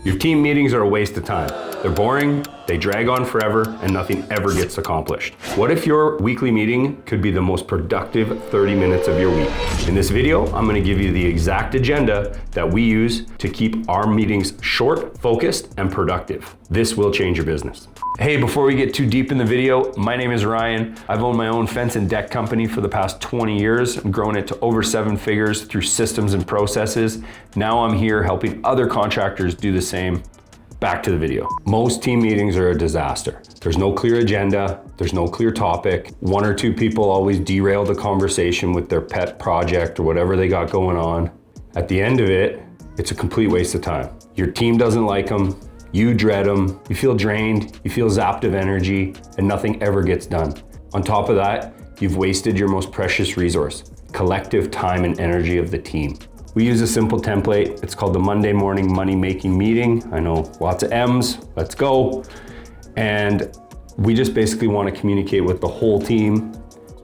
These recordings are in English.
Your team meetings are a waste of time. They're boring, they drag on forever, and nothing ever gets accomplished. What if your weekly meeting could be the most productive 30 minutes of your week? In this video, I'm gonna give you the exact agenda that we use to keep our meetings short, focused, and productive. This will change your business. Hey, before we get too deep in the video, my name is Ryan. I've owned my own fence and deck company for the past 20 years and grown it to over 7 figures through systems and processes. Now I'm here helping other contractors do the same. Back to the video. Most team meetings are a disaster. There's no clear agenda, there's no clear topic. One or two people always derail the conversation with their pet project or whatever they got going on. At the end of it, it's a complete waste of time. Your team doesn't like them, you dread them, you feel drained, you feel zapped of energy, and nothing ever gets done. On top of that, you've wasted your most precious resource, collective time and energy of the team. We use a simple template. It's called the Monday morning money making meeting. I know lots of M's, let's go. And we just basically want to communicate with the whole team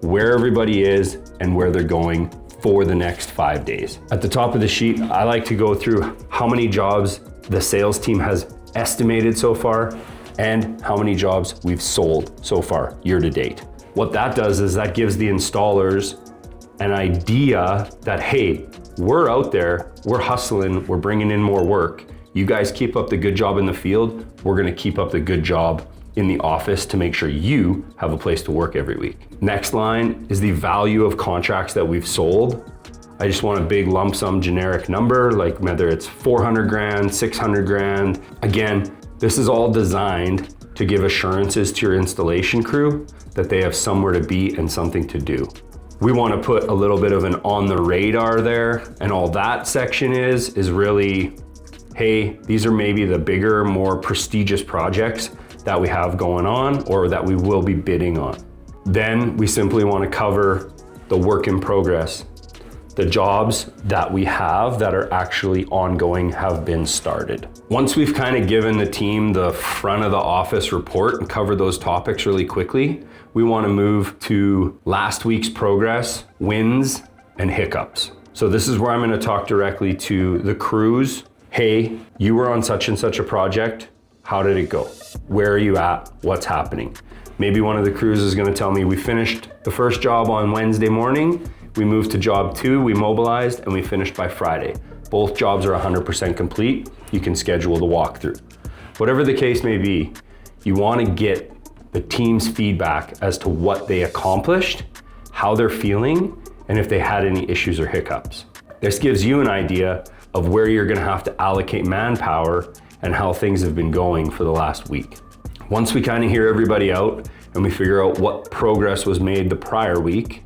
where everybody is and where they're going for the next 5 days. At the top of the sheet, I like to go through how many jobs the sales team has estimated so far and how many jobs we've sold so far year to date. What that does is that gives the installers an idea that, hey, we're out there, we're hustling, we're bringing in more work. You guys keep up the good job in the field, we're gonna keep up the good job in the office to make sure you have a place to work every week. Next line is the value of contracts that we've sold. I just want a big lump sum generic number, like whether it's 400 grand, 600 grand. Again, this is all designed to give assurances to your installation crew that they have somewhere to be and something to do. We want to put a little bit of an on the radar there, and all that section is really, hey, these are maybe the bigger, more prestigious projects that we have going on or that we will be bidding on. Then we simply want to cover the work in progress, the jobs that we have that are actually ongoing, have been started. Once we've kind of given the team the front of the office report and covered those topics really quickly, we want to move to last week's progress, wins, and hiccups. So this is where I'm going to talk directly to the crews. Hey, you were on such and such a project. How did it go? Where are you at? What's happening? Maybe one of the crews is going to tell me we finished the first job on Wednesday morning. We moved to job 2, we mobilized, and we finished by Friday. Both jobs are 100% complete. You can schedule the walkthrough. Whatever the case may be, you want to get the team's feedback as to what they accomplished, how they're feeling, and if they had any issues or hiccups. This gives you an idea of where you're going to have to allocate manpower and how things have been going for the last week. Once we kind of hear everybody out and we figure out what progress was made the prior week,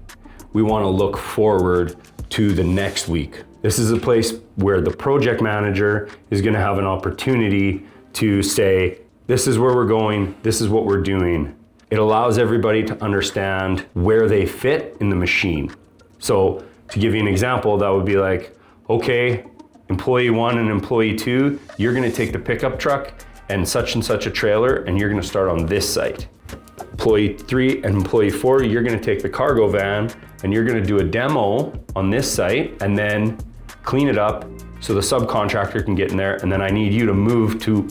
we want to look forward to the next week. This is a place where the project manager is going to have an opportunity to say, this is where we're going, this is what we're doing. It allows everybody to understand where they fit in the machine. So to give you an example, that would be like, okay, employee 1 and employee 2, you're gonna take the pickup truck and such a trailer and you're gonna start on this site. Employee 3 and employee 4, you're gonna take the cargo van and you're gonna do a demo on this site and then clean it up so the subcontractor can get in there, and then I need you to move to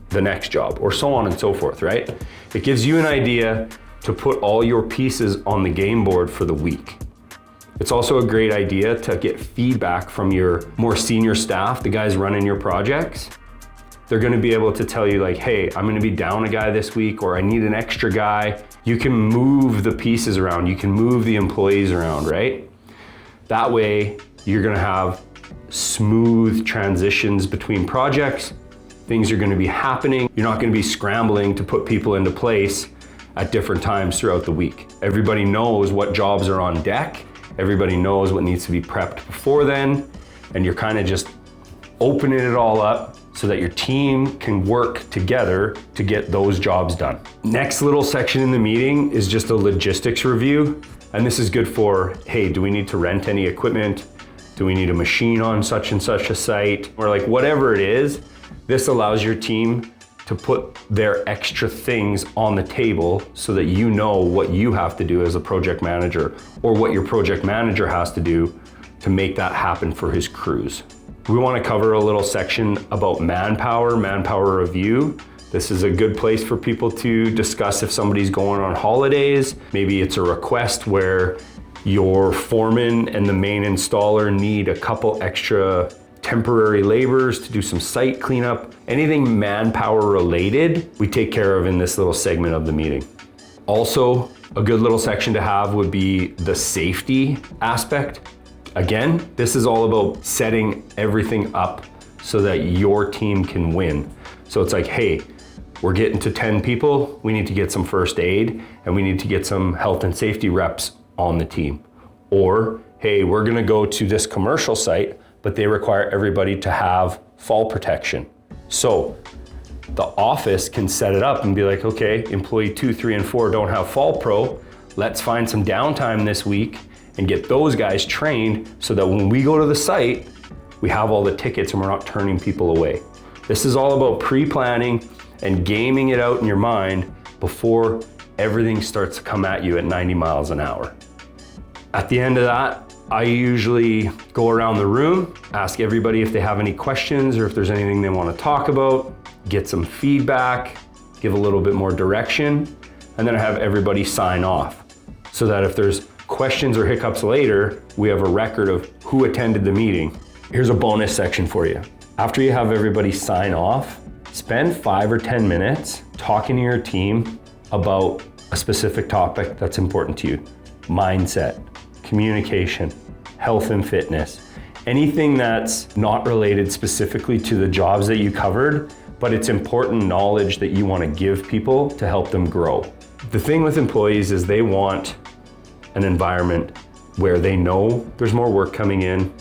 the next job, or so on and so forth, right? It gives you an idea to put all your pieces on the game board for the week. It's also a great idea to get feedback from your more senior staff, the guys running your projects. They're gonna be able to tell you like, hey, I'm gonna be down a guy this week, or I need an extra guy. You can move the pieces around, you can move the employees around, right? That way, you're gonna have smooth transitions between projects. Things are going to be happening. You're not going to be scrambling to put people into place at different times throughout the week. Everybody knows what jobs are on deck. Everybody knows what needs to be prepped before then. And you're kind of just opening it all up so that your team can work together to get those jobs done. Next little section in the meeting is just a logistics review. And this is good for, hey, do we need to rent any equipment? Do we need a machine on such and such a site? Or like whatever it is. This allows your team to put their extra things on the table so that you know what you have to do as a project manager or what your project manager has to do to make that happen for his crews. we want to cover a little section about manpower review. This is a good place for people to discuss if somebody's going on holidays. Maybe it's a request where your foreman and the main installer need a couple extra temporary laborers to do some site cleanup. Anything manpower related, we take care of in this little segment of the meeting. Also, a good little section to have would be the safety aspect. Again, this is all about setting everything up so that your team can win. So it's like, hey, we're getting to 10 people, we need to get some first aid and we need to get some health and safety reps on the team. Or, hey, we're gonna go to this commercial site, but they require everybody to have fall protection. So the office can set it up and be like, okay, employee 2, 3, and 4 don't have fall pro. Let's find some downtime this week and get those guys trained so that when we go to the site, we have all the tickets and we're not turning people away. This is all about pre-planning and gaming it out in your mind before everything starts to come at you at 90 miles an hour. At the end of that, I usually go around the room, ask everybody if they have any questions or if there's anything they want to talk about, get some feedback, give a little bit more direction, and then I have everybody sign off so that if there's questions or hiccups later, we have a record of who attended the meeting. Here's a bonus section for you. After you have everybody sign off, spend 5 or 10 minutes talking to your team about a specific topic that's important to you. Mindset, communication, health and fitness, anything that's not related specifically to the jobs that you covered, but it's important knowledge that you want to give people to help them grow. The thing with employees is they want an environment where they know there's more work coming in,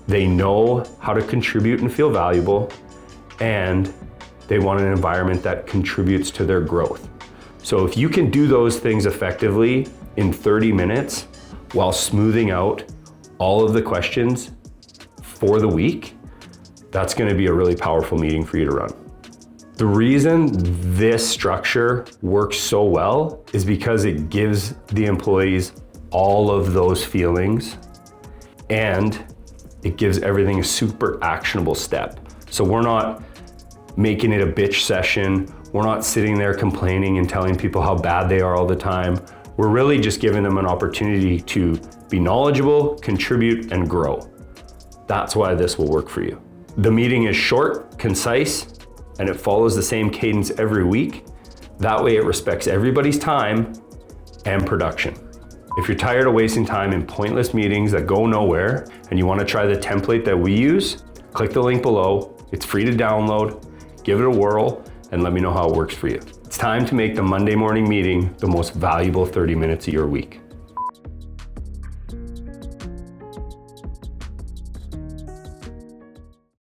they know how to contribute and feel valuable, and they want an environment that contributes to their growth. So if you can do those things effectively in 30 minutes while smoothing out all of the questions for the week, that's going to be a really powerful meeting for you to run. The reason this structure works so well is because it gives the employees all of those feelings and it gives everything a super actionable step. So we're not making it a bitch session. We're not sitting there complaining and telling people how bad they are all the time. We're really just giving them an opportunity to be knowledgeable, contribute, and grow. That's why this will work for you. The meeting is short, concise, and it follows the same cadence every week. That way it respects everybody's time and production. If you're tired of wasting time in pointless meetings that go nowhere and you want to try the template that we use, click the link below. It's free to download. Give it a whirl and let me know how it works for you. It's time to make the Monday morning meeting the most valuable 30 minutes of your week.